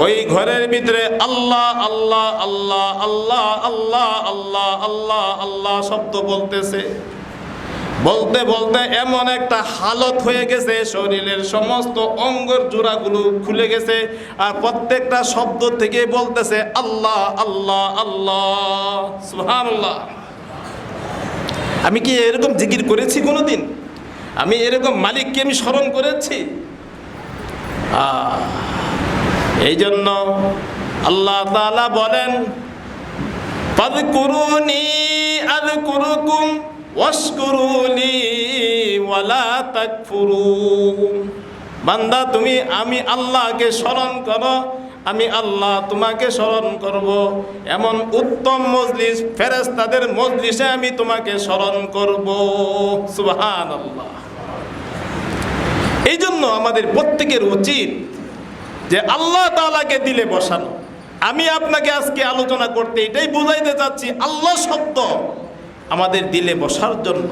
ওই ঘরের ভিতরে আল্লাহ আল্লাহ আল্লাহ আল্লাহ আল্লাহ আল্লাহ আল্লাহ আল্লাহ শব্দ বলতেছে। বলতে বলতে এমন একটা হালত হয়ে গেছে, শরীরের সমস্ত অঙ্গের জোড়াগুলো খুলে গেছে, আর প্রত্যেকটা শব্দ থেকে বলতেছে আল্লাহ আল্লাহ আল্লাহ সুবহানাল্লাহ। আমি কি এরকম জিকির করেছি কোনোদিন? আমি এরকম মালিককে আমি স্মরণ করেছি? এই জন্য আল্লাহ তাআলা বলেন, ফাযকুরুনি আযকুরুকুম ওয়াশকুরুলি ওয়ালা তাকফুরুন। বান্দা তুমি আমি আল্লাহকে স্মরণ করো, আমি আল্লাহ তোমাকে স্মরণ করব। এমন উত্তম মজলিস, ফেরেশতাদের মজলিসে আমি তোমাকে স্মরণ করব। সুবহানাল্লাহ। এই জন্য আমাদের প্রত্যেকের উচিত যে আল্লাহ তাআলাকে দিলে বসানো। আমি আপনাকে আজকে আলোচনা করতে এটাই বুঝাইতে চাচ্ছি, আল্লাহ শব্দ আমাদের দিলে বসার জন্য।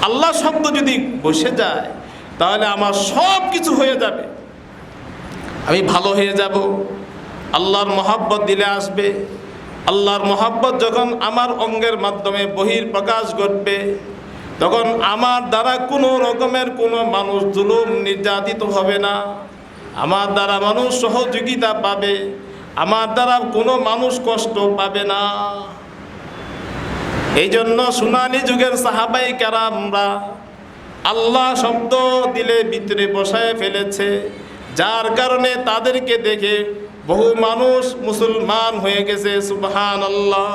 আল্লাহ শব্দ যদি বসে যায় তাহলে আমার সব কিছু হয়ে যাবে, আমি ভালো হয়ে যাব। আল্লাহর মহব্বত দিলে আসবে। আল্লাহর মহব্বত যখন আমার অঙ্গের মাধ্যমে বহিঃপ্রকাশ ঘটবে, তখন আমার দ্বারা কোনো রকমের কোনো মানুষ জুলুম নির্যাতিত হবে না, আমার দ্বারা মানুষ সহযোগিতা পাবে, আমার দ্বারা কোনো মানুষ কষ্ট পাবে না। এই জন্য সুনানি যুগের সাহাবাই কেরামরা আল্লাহ শব্দ দিলে ভিতরে বসায় ফেলেছে, যার কারণে তাদেরকে দেখে বহু মানুষ মুসলমান হয়ে গেছে। সুবহানাল্লাহ।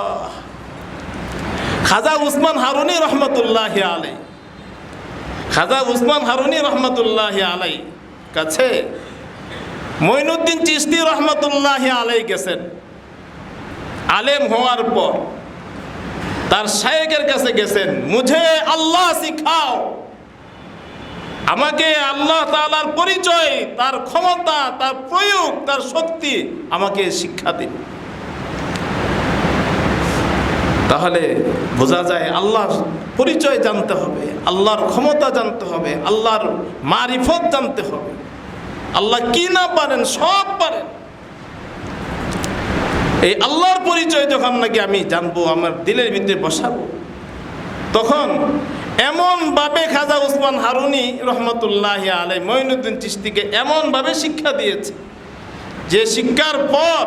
খাজা উসমান হারুনি রহমতুল্লাহি আলাই, খাজা উসমান হারুনি রহমতুল্লাহি আলাই কাছে মঈনুদ্দিন চিশতি রহমতুল্লাহি আলাই গেছেন। আলেম হওয়ার পর তার শায়েখের কাছে গেছেন, মুঝে আল্লাহ শিখাও, আমাকে আল্লাহ তাআলার পরিচয়, তার ক্ষমতা, তার প্রয়োগ, তার শক্তি আমাকে শিক্ষা দিন। তাহলে বোঝা যায় আল্লাহর পরিচয় জানতে হবে, আল্লাহর ক্ষমতা জানতে হবে, আল্লাহর মারিফত জানতে হবে। আল্লাহ কি না পারেন, সব পারেন। এই আল্লাহর পরিচয় যখন নাকি আমি জানবো, আমার দিলের ভিতরে বসাবো, তখন এমনভাবে খাজা উসমান হারুনি রহমতুল্লাহি আলাইহি মঈনুদ্দিন চিশতিকে এমনভাবে শিক্ষা দিয়েছে যে শিক্ষার পর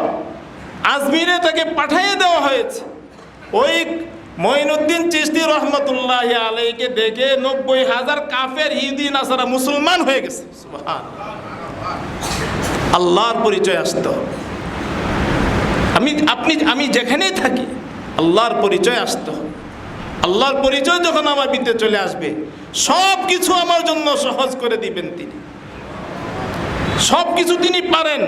আজমিরে তাকে পাঠিয়ে দেওয়া হয়েছে। ওই মঈনুদ্দিন চিশতি রহমতুল্লাহি আলাইহিকে দেখে 90,000 কাফের ইহুদি নাসারা মুসলমান হয়ে গেছে। সুবহানাল্লাহ। আল্লাহর পরিচয় আসতে হবে। আমি যেখানেই থাকি আল্লাহর পরিচয় আসতে হবে। আল্লাহর পরিচয় যখন আমার ভিতরে চলে আসবে, সব কিছু আমার জন্য সহজ করে দিবেন তিনি। সব কিছু তিনি পারেন,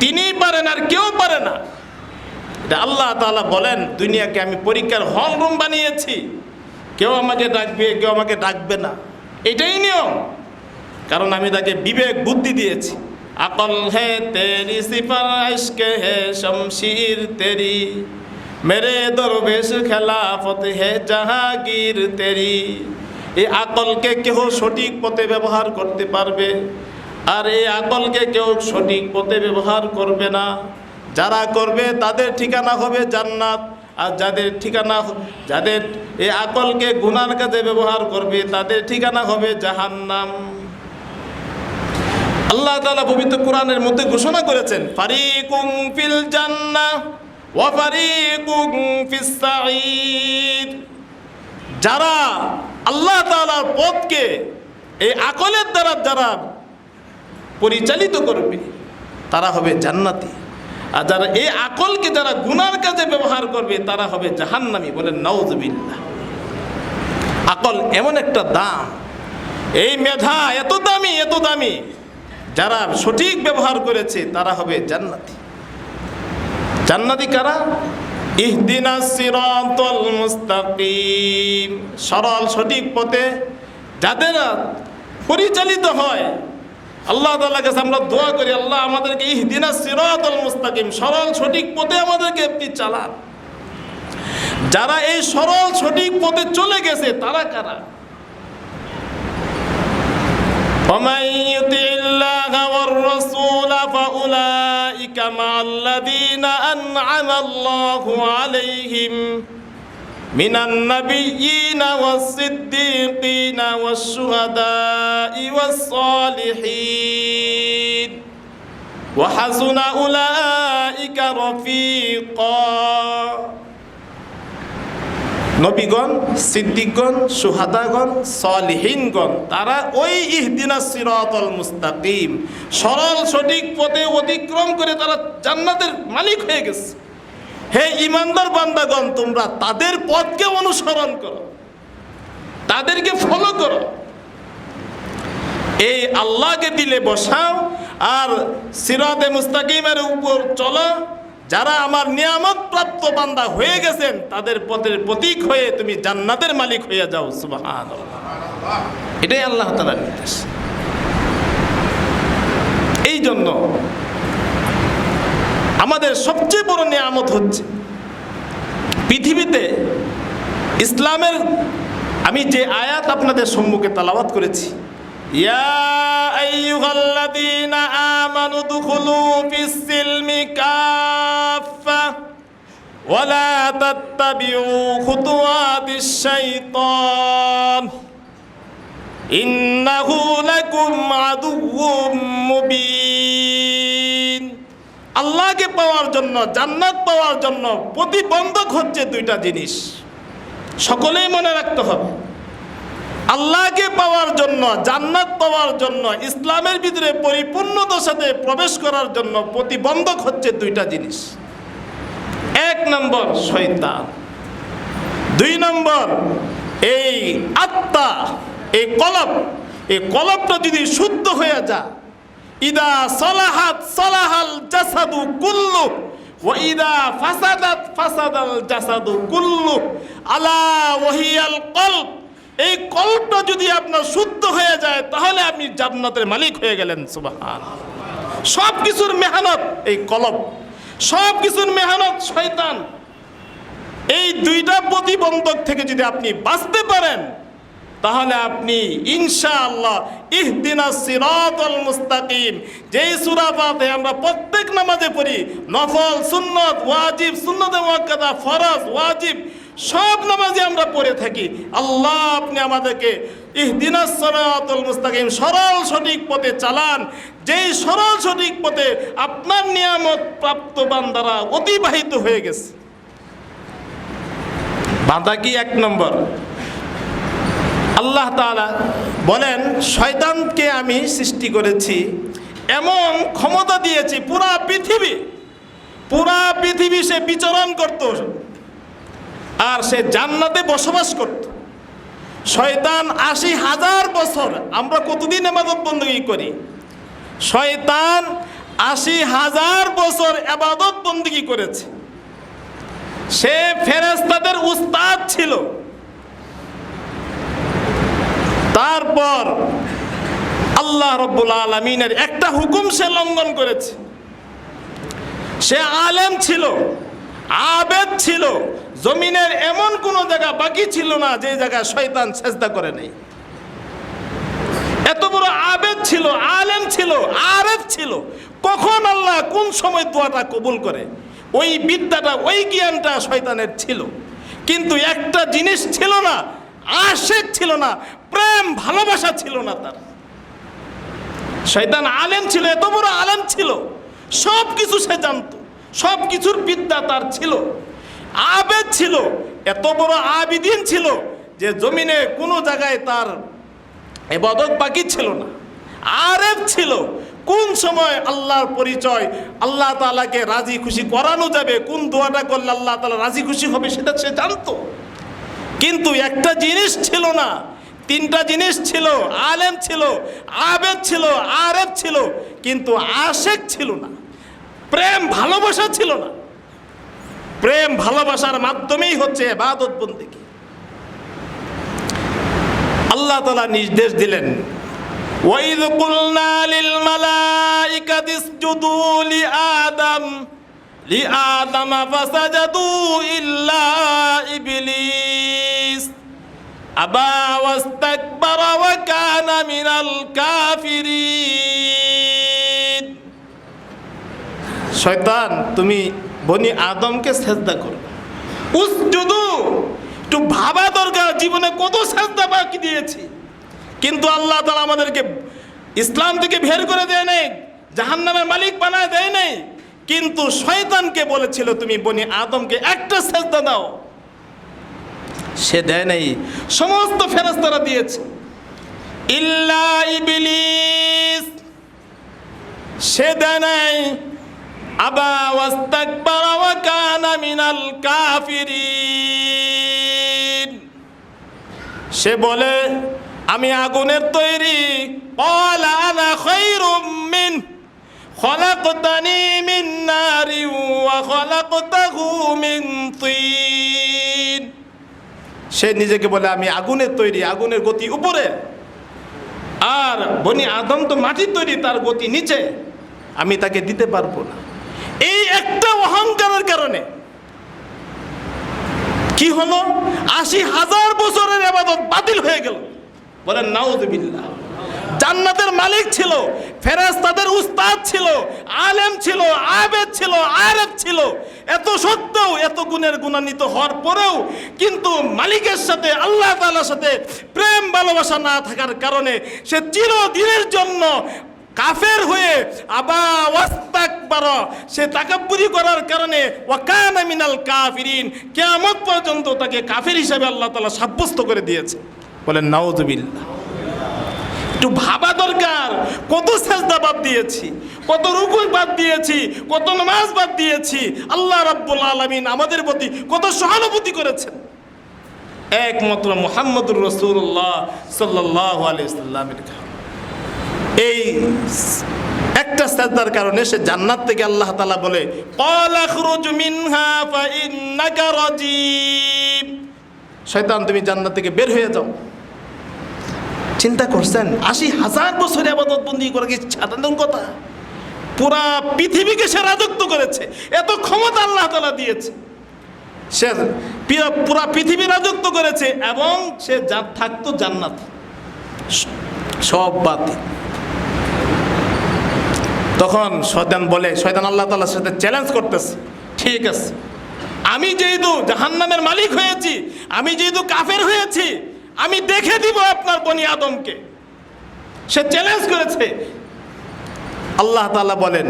তিনিই পারেন, আর কেউ পারে না। এটা আল্লাহ তাআলা বলেন, দুনিয়াকে আমি পরীক্ষার হল রুম বানিয়েছি, কেউ আমাকে ডাকবে, কেউ আমাকে ডাকবে না, এটাই নিয়ম। কারণ আমি তাকে বিবেক বুদ্ধি দিয়েছি। আকল হে তেরি সিফার ইশক হে শমশির তেরি, মেরে দরবেশ খেলাফত হে জাহাঙ্গীর তেরি। এই আকলকে কেউ সঠিক পথে ব্যবহার করতে পারবে, আর এই আকলকে কেউ সঠিক পথে ব্যবহার করবে না। যারা করবে তাদের ঠিকানা হবে জান্নাত, আর যাদের এই আকলকে গুনার কাজে ব্যবহার করবে তাদের ঠিকানা হবে জাহান্নাম। আল্লাহ তাআলা পবিত্র কোরআনের মধ্যে ঘোষণা করেছেন, ফারিকুম ফিল জান্নাহ ওয়া ফারিকুম ফিস সাঈদ। যারা আল্লাহ তাআলার পথকে এই আকলের দ্বারা যারা পরিচালিত করবে তারা হবে জান্নাতি, আর যারা এই আকলকে যারা গুনার কাজে ব্যবহার করবে তারা হবে জাহান্নামী। বলেন নাউযুবিল্লাহ। আকল এমন একটা দাম, এই মেধা এত দামি, এত দামি, যারা সঠিক ব্যবহার করেছে তারা হবে জান্নাতি। জান্নাতি কারা? ইহদিনাস সিরাতাল মুস্তাকিম, সরল সঠিক পথে যাদের পরিচালিত হয়। আল্লাহ তাআলার কাছে আমরা দোয়া করি, আল্লাহ আমাদেরকে ইহদিনাস সিরাতাল মুস্তাকিম, সরল সঠিক পথে আমাদেরকে আপনি চালান। যারা এই সরল সঠিক পথে চলে গেছে তারা কারা? ومن يطع الله ইল্লাল্লাহা ওয়ার রাসূলা ফাউলাইকা মা'আল্লাযীনা আন'আমা আল্লাহু আলাইহিম মিনান নাবিয়্যিনা ওয়াস-সিদ্দীকিনা ওয়াশ-শুহাদা'i ওয়াস-সালিহিন ওয়া হাসুনা উলাইকা রাফীকা। নবীগণ, সিদ্দিকগণ, সুহাদাগণ, সলিহিনগণ তারা ওই ইহদিনাস সিরাতাল মুস্তাকিম সরল সঠিক পথে অতিক্রম করে তারা জান্নাতের মালিক হয়ে গেছে। হে ইমানদার বান্দাগণ, তোমরা তাদের পথকে অনুসরণ করো, তাদেরকে ফলো করো। এই আল্লাহকে দিলে বসাও আর সিরাতে মুস্তাকিমের উপর চলো। যারা আমার নিয়ামত প্রাপ্ত বান্দা হয়ে গেছেন তাদের পথের প্রতীক হয়ে তুমি জান্নাতের মালিক হয়ে যাও। সুবহানাল্লাহ, এটাই আল্লাহ তাআলার নির্দেশ। এই জন্য আমাদের সবচেয়ে বড় নিয়ামত হচ্ছে পৃথিবীতে ইসলামের। আমি যে আয়াত আপনাদের সম্মুখে তেলাওয়াত করেছি, ইয়া আইয়ুহাল্লাযীনা আমানু দুখুলু ফিস-সিলমি কাফা ওয়া লা তাত্তাবিউ খুতুওয়াতিশ শাইতান ইন্নাহু লাকুম আদুউম মুবিন। আল্লাহকে পাওয়ার জন্য, জান্নাত পাওয়ার জন্য প্রতিবন্ধক হচ্ছে দুইটা জিনিস, সকলেই মনে রাখতে হবে। আল্লাহকে পাওয়ার জন্য, জান্নাত পাওয়ার জন্য, ইসলামের ভিতরে পরিপূর্ণতার সাথে প্রবেশ করার জন্য প্রতিবন্ধক হচ্ছে দুইটা জিনিস। এক নম্বর শয়তান, দুই নম্বর এই আত্মা, এই কলব। এই কলবটা যদি শুদ্ধ হয়ে যায়, ইদা সালাহাত সালাহাল জাসাদু কুল্লু ওয়া ইদা ফাসাদাত ফাসাদাল জাসাদু কুল্লু আলা ওয়াহিয়াল কলব। এই কলবটা যদি আপনার শুদ্ধ হয়ে যায় তাহলে আপনি জান্নাতের মালিক হয়ে গেলেন। সুবহানাল্লাহ। সব কিছুর মেহনত এই কলব, সব কিছুর মেহনত শয়তান। এই দুইটা প্রতিবন্ধক থেকে যদি আপনি বাঁচতে পারেন তাহলে আপনি ইনশাআল্লাহ ইহদিনাস সিরাতাল মুস্তাকিম, যেই সূরা ফাতিহা আমরা প্রত্যেক নামাজে পড়ি, নফল, সুন্নত, ওয়াজিব, সুন্নতে মুআক্কাদা, ফরজ, ওয়াজিব সব নামাজে আমরা পড়ে থাকি। আল্লাহ আপনি আমাদেরকে ইহদিনাস সিরাতাল মুস্তাকিম সরল সঠিক পথে চালান, যেই সরল সঠিক পথে আপনার নিয়ামত প্রাপ্ত বান্দারা অতিবাহিত হয়ে গেছে। বান্দা কি এক নম্বর, আল্লাহ তাআলা বলেন শয়তানকে আমি সৃষ্টি করেছি, এমন ক্ষমতা দিয়েছি পুরা পৃথিবী সে বিচরণ করত আর সে জান্নাতে বসবাস করত। শয়তান ৮০,০০০ বছর, আমরা কতদিন ইবাদত বندگی করি? শয়তান ৮০,০০০ বছর ইবাদত বندگی করেছে। সে ফেরেশতাদের উস্তাদ ছিল। তারপর আল্লাহ রাব্বুল আলামিনের একটা হুকুম সে লঙ্ঘন করেছে। সে আলেম ছিল, আবেদ ছিল, জমিনের এমন কোন জায়গা বাকি ছিল না যে জায়গায় শয়তান সেজদা করে নাই। এত বড় আবেদ ছিল, আলেম ছিল, আরেফ ছিল। কখন আল্লাহ কোন সময় দোয়াটা কবুল করে ওই বিদ্যাটা, ওই জ্ঞানটা শয়তানের ছিল। কিন্তু একটা জিনিস ছিল না, আশেক ছিল না, প্রেম ভালোবাসা ছিল না তার। শয়তান আলেম ছিল, এত বড় আলেম ছিল, সব কিছু সে জানতো, সব কিছুর বিদ্যা তার ছিল। আবেদ ছিল, এত বড় আবিদিন ছিল যে জমিনে কোনো জায়গায় তার ইবাদত বাকি ছিল না। আরেফ ছিল, কোন সময় আল্লাহর পরিচয়, আল্লাহ তাআলাকে রাজি খুশি করানো যাবে, কোন দোয়াটা করলে আল্লাহ তাআলা রাজি খুশি হবে সেটা সে জানতো। কিন্তু একটা জিনিস ছিল না, তিনটা জিনিস ছিল, আলেম ছিল, আবেদ ছিল, আরেফ ছিল, কিন্তু আশেক ছিল না, প্রেম ভালোবাসা ছিল না। প্রেম ভালোবাসার মাধ্যমেই হচ্ছে ইবাদত বন্দেগী। আল্লাহ তাআলা নির্দেশ দিলেন, ওয়াইদ কুলনা লিল মালাইকাতি ইসজুদু লিআদম ফাসাজাদু ইল্লা ইবলিস আবা ওয়াস্তাকবারা ওয়া কানা মিনাল কাফিরিন। শয়তান তুমি বনি আদমকে সেজদা করো, উসজুদু, একটু ভাবা দরকার জীবনে কত সেজদা বাকি দিয়েছি। কিন্তু আল্লাহ তাআলা আমাদেরকে ইসলাম থেকে বের করে দেয় নাই, জাহান্নামের মালিক বানায় দেয় নাই, কিন্তু শয়তানকে বলেছিল তুমি বনি আদমকে একটা সেজদা দাও, সে দেয় নাই, সমস্ত ফেরেশতারা দিয়েছে, ইল্লা ইবলিস সে দেয় নাই। আবা ওয়াস্তাকবারা ওয়া কানা মিনাল কাফিরিন, সে বলে আমি আগুনের তৈরি, ক্বালা আনা খায়রুম মিন খলাকতানি মিন নারিন ওয়া খলাকতাহু মিন তিন, সে নিজেকে বলে আমি আগুনের তৈরি, আগুনের গতি উপরে, আর বনি আদম তো মাটির তৈরি, তার গতি নিচে, আমি তাকে দিতে পারবো না। এই একটা অহংকারের কারণে কি হলো, ৮০,০০০ বছরের ইবাদত বাতিল হয়ে গেল। বলেন নাউযুবিল্লাহ। জান্নাতের মালিক ছিল, ফেরেশতাদের উস্তাদ ছিল, আলেম ছিল, আবেদ ছিল, আরেফ ছিল, এত সত্ত্বেও, এত গুণের গুণান্বিত হওয়ার পরেও কিন্তু মালিকের সাথে, আল্লাহ তাআলার সাথে প্রেম ভালোবাসা না থাকার কারণে সে চিরদিনের জন্য কাফের হয়ে আবা ওয়াস্তাকবারা, সে তাকাব্বুরি করার কারণে ওয়া কানা মিনাল কাফিরিন, কিয়ামত পর্যন্ত তাকে কাফের হিসেবে আল্লাহ তাআলা সাব্যস্ত করে দিয়েছে। বলেন নাউযুবিল্লাহ। একটু ভাবা দরকার, কত সাজদা বাদ দিয়েছি, কত রুকু বাদ দিয়েছি, কত নামাজ বাদ দিয়েছি। আল্লাহ রাব্বুল আলামিন আমাদের প্রতি কত সহানুভূতি করেছেন। একমাত্র মুহাম্মদুর রাসূলুল্লাহ সাল্লাল্লাহু আলাইহি ওয়াসাল্লামের এই একটা সাজদার কারণে সে জান্নাত থেকে আল্লাহ তাআলা বলে ক্বালা খরুজ মিনহা ফা ইন্নাকা রাজিম, শয়তান তুমি জান্নাত থেকে বের হয়ে যাও। চিন্তা করছেন ৮০,০০০ বছর ইবাদত বন্দেগী করে কি সাধারণ কথা? পুরা পৃথিবীকে সে রাজত্ব করেছে, এত ক্ষমতা আল্লাহ তাআলা দিয়েছে, সে পুরা পৃথিবী রাজত্ব করেছে, এবং সে যা থাকতো জান্নাত, সব বাতিল। তখন শয়তান বলে, শয়তান আল্লাহ তাআলার সাথে চ্যালেঞ্জ করতেছে, ঠিক আছে আমি যেহেতু জাহান্নামের মালিক হয়েছি, আমি যেহেতু কাফের হয়েছি, আমি দেখে দিব আপনার বনি আদমকে। সে চ্যালেঞ্জ করেছে। আল্লাহ তাআলা বলেন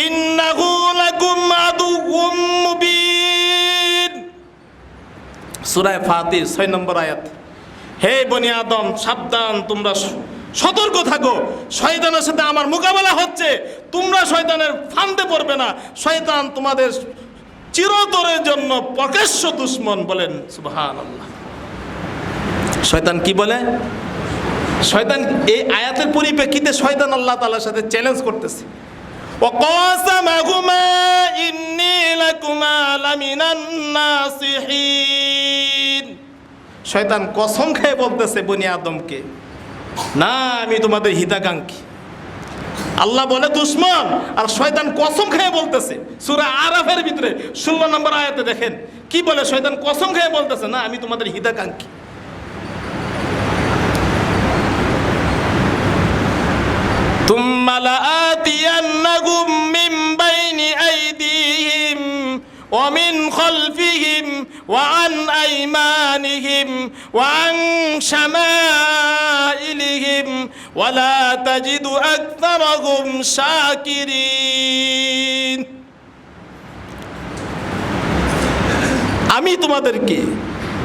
ইন্নাহু লাকুম আদুউম মুবিন, সূরা ফাতির ৬ নম্বর আয়াত। হে বনি আদম, সাবধান, তোমরা সতর্ক থাকো, শয়তানের সাথে আমার মোকাবেলা হচ্ছে, তোমরা শয়তানের ফান্দে পড়বে না, শয়তান তোমাদের চিরতরের জন্য প্রকাশ্য দুশমন। বলেন সুবহানাল্লাহ। শয়তান কি বলে? শয়তান এই আয়াতের পরিপ্রেক্ষিতে শয়তান আল্লাহ তাআলার সাথে চ্যালেঞ্জ করতেছে, ওয়াকাসামাহুমা ইন্নী লাকুমা লামিনান নাসিহিন, শয়তান কসম খেয়ে বলতেছে বনি আদমকে, না আমি তোমাদের হিতাকাঙ্ক্ষী। আল্লাহ বলে দুশমন, আর শয়তান কসম খেয়ে বলতেছে। সূরা আরাফের ভিতরে 16 নম্বর আয়াতে দেখেন কি বলে, শয়তান কসম খেয়ে বলতেছে, না আমি তোমাদের হিতাকাঙ্ক্ষী। তুম্মা লাআতিয়ান্নাহুম মিন বাইনি আইদিহিম ওয়া মিন খালফিহিম ওয়া আন আইমানিহিম ওয়া আন শামাইলিহিম ওয়া লা তাজিদু আকতারাহুম শাকিরিন। আমি তোমাদেরকে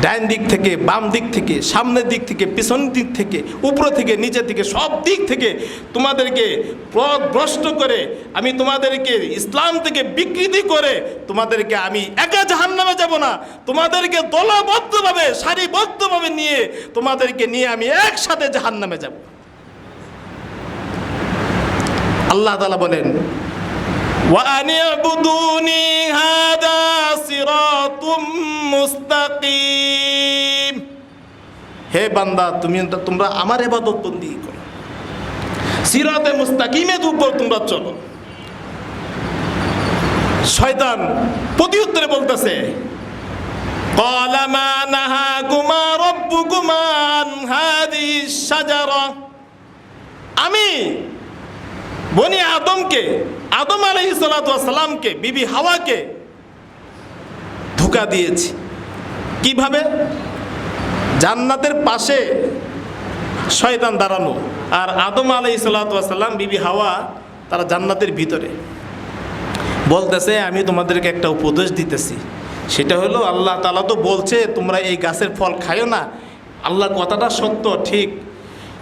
ডান দিক থেকে, বাম দিক থেকে, সামনের দিক থেকে, পিছনের দিক থেকে, উপর থেকে, নিচে থেকে, সব দিক থেকে তোমাদেরকে পথ ভ্রষ্ট করে, আমি তোমাদেরকে ইসলাম থেকে বিকৃতি করে, তোমাদেরকে আমি একা জাহান্নামে যাব না, তোমাদেরকে দলবদ্ধভাবে, সারিবদ্ধভাবে নিয়ে, তোমাদেরকে নিয়ে আমি একসাথে জাহান্নামে যাব। আল্লাহ তাআলা বলেন ওয়া আনি'বুদুনি হাদা সিরাতুম মুস্তাকিম, হে বান্দা তোমরা আমার ইবাদত বন্দেগী করো, সিরাতে মুস্তাকিমের উপর তোমরা চলো। শয়তান প্রতিউত্তরে বলতেছে ক্বালা মা নাহাকুমা রাব্বুকুমা আন হাযিহিশ শাজারা, আমি বনি আদমকে, আদম আলাইহিস সালাতু ওয়াস সালামকে, বিবি হাওয়াকে ধোঁকা দিয়েছি। কিভাবে? জান্নাতের পাশে শয়তান দাঁড়ানো, আর আদম আলাইহিস সালাতু ওয়াস সালাম, বিবি হাওয়া তারা জান্নাতের ভিতরে। বলতেছে আমি তোমাদেরকে একটা উপদেশ দিতেছি, সেটা হলো আল্লাহ তাআলা তো বলছে তোমরা এই গাছের ফল খাইও না। আল্লাহর কথাটা সত্য ঠিক,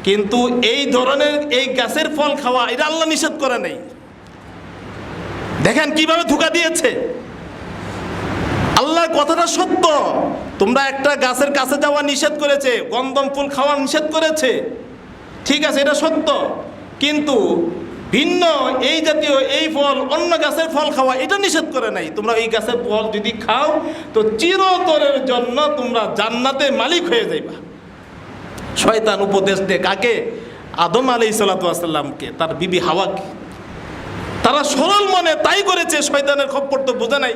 কিন্তু এই ধরনের এই গাছের ফল খাওয়া এটা আল্লাহ নিষেধ করে নেই। দেখেন কিভাবে ধোঁকা দিয়েছে। আল্লাহর কথাটা সত্য, তোমরা একটা গাছের কাছে যাওয়া নিষেধ করেছে, গন্ধম ফুল খাওয়া নিষেধ করেছে, ঠিক আছে এটা সত্য, কিন্তু ভিন্ন এই জাতীয় এই ফল অন্য গাছের ফল খাওয়া এটা নিষেধ করে নাই। তোমরা এই গাছের ফল যদি খাও তো চিরতরের জন্য তোমরা জান্নাতের মালিক হয়ে যাইবা। শয়তান উপদেশ দেয় কাকে? আদম আলাইহিস সালাতু ওয়াস সালামকে, তার বিবি হাওয়াকে। তারা সরল মনে তাই করেছে, শয়তানের খপ্পর তো বোঝে নাই।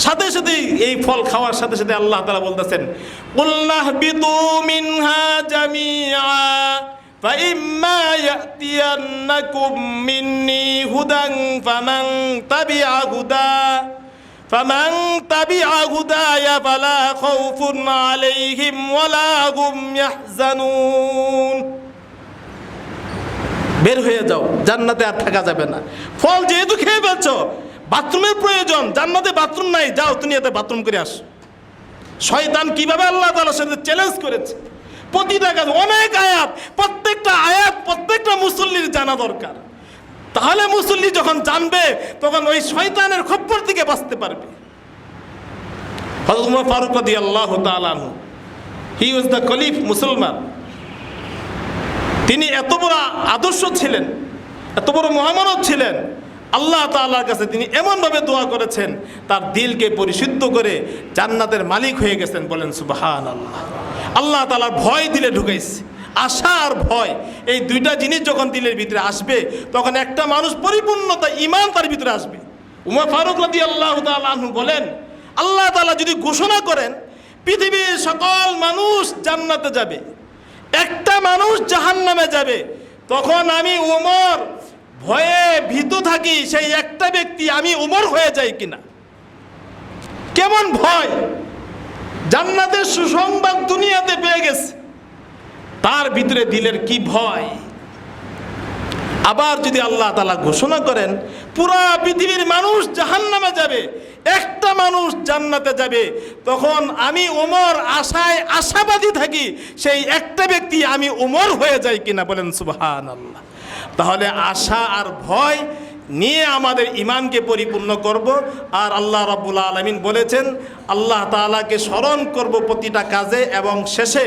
সাথে সাথে এই ফল খাওয়ার সাথে সাথে আল্লাহ তাআলা বলতেছেন কুল্লাহবিতু মিনহা জামিআ ফাইম্মা ইয়াতিয়ান্নাকুম মিন্নি হুদান ফামান তাবিআ হুদায়া ফালা খাউফুন আলাইহিম ওয়ালা হুম ইয়াহজানুন। বের হয়ে যাও, জান্নাতে আর থাকা যাবে না। ফল যেহেতু খেয়ে ফেলছো, বাথরুমের প্রয়োজন, জান্নাতে বাথরুম নাই, যাও তুমি এতে বাথরুম করে আস। শয়তান কিভাবে আল্লাহ তাআলার সাথে চ্যালেঞ্জ করেছে, প্রতিটা কাজ, অনেক আয়াত, প্রত্যেকটা আয়াত প্রত্যেকটা মুসল্লির জানা দরকার। তাহলে মুসল্লি যখন জানবে তখন ওই শয়তানের খপ্পর থেকে বাঁচতে পারবে। হযরত উমর ফারুক রাদিয়াল্লাহু তাআলা আনহু, হি ওয়াজ দ্য খলিফ মুসলমান। তিনি এত বড় আদর্শ ছিলেন, এত বড় মহামানব ছিলেন। আল্লাহ তাআলার কাছে তিনি এমনভাবে দোয়া করেছেন, তার দিলকে পরিশুদ্ধ করে জান্নাতের মালিক হয়ে গেছেন। বলেন সুবহানাল্লাহ। আল্লাহ তাআলার ভয় দিলে ঢুকাইছে, আশা আর ভয়, এই দুইটা জিনিস যখন দিলের ভিতরে আসবে তখন একটা মানুষ পরিপূর্ণতা ঈমান তার ভিতরে আসবে। উমর ফারুক রাদিয়াল্লাহু তাআলা আনহু বলেন, আল্লাহ তাআলা যদি ঘোষণা করেন পৃথিবীর সকল মানুষ জান্নাতে যাবে, একটা মানুষ জাহান্নামে যাবে, তখন আমি উমর ভয়ে ভীত থাকি সেই একটা ব্যক্তি আমি উমর হয়ে যাই কিনা। কেমন ভয়! জান্নাতের সুসংবাদ দুনিয়াতে পেয়ে গেছে, তার ভিতরে দিলের কি ভয়। আবার যদি আল্লাহ তাআলা ঘোষণা করেন পুরা পৃথিবীর মানুষ জাহান্নামে যাবে, একটা মানুষ জান্নাতে যাবে, তখন আমি ওমর আশাবাদী থাকি সেই একটা ব্যক্তি আমি ওমর হয়ে যাই কিনা। বলেন সুবহানাল্লাহ। তাহলে আশা আর ভয় নিয়ে আমাদের ঈমানকে পরিপূর্ণ করব। আর আল্লাহ রাব্বুল আলামিন বলেছেন আল্লাহ তাআলাকে স্মরণ করব প্রতিটা কাজে, এবং শেষে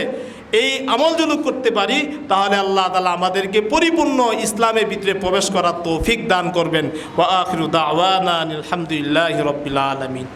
এই আমল যদি করতে পারি তাহলে আল্লাহ তাআলা আমাদেরকে পরিপূর্ণ ইসলামের ভিতরে প্রবেশ করার তৌফিক দান করবেন। ওয়া আখিরু দাওয়ানা আলহামদুলিল্লাহি রাব্বিল আলামিন।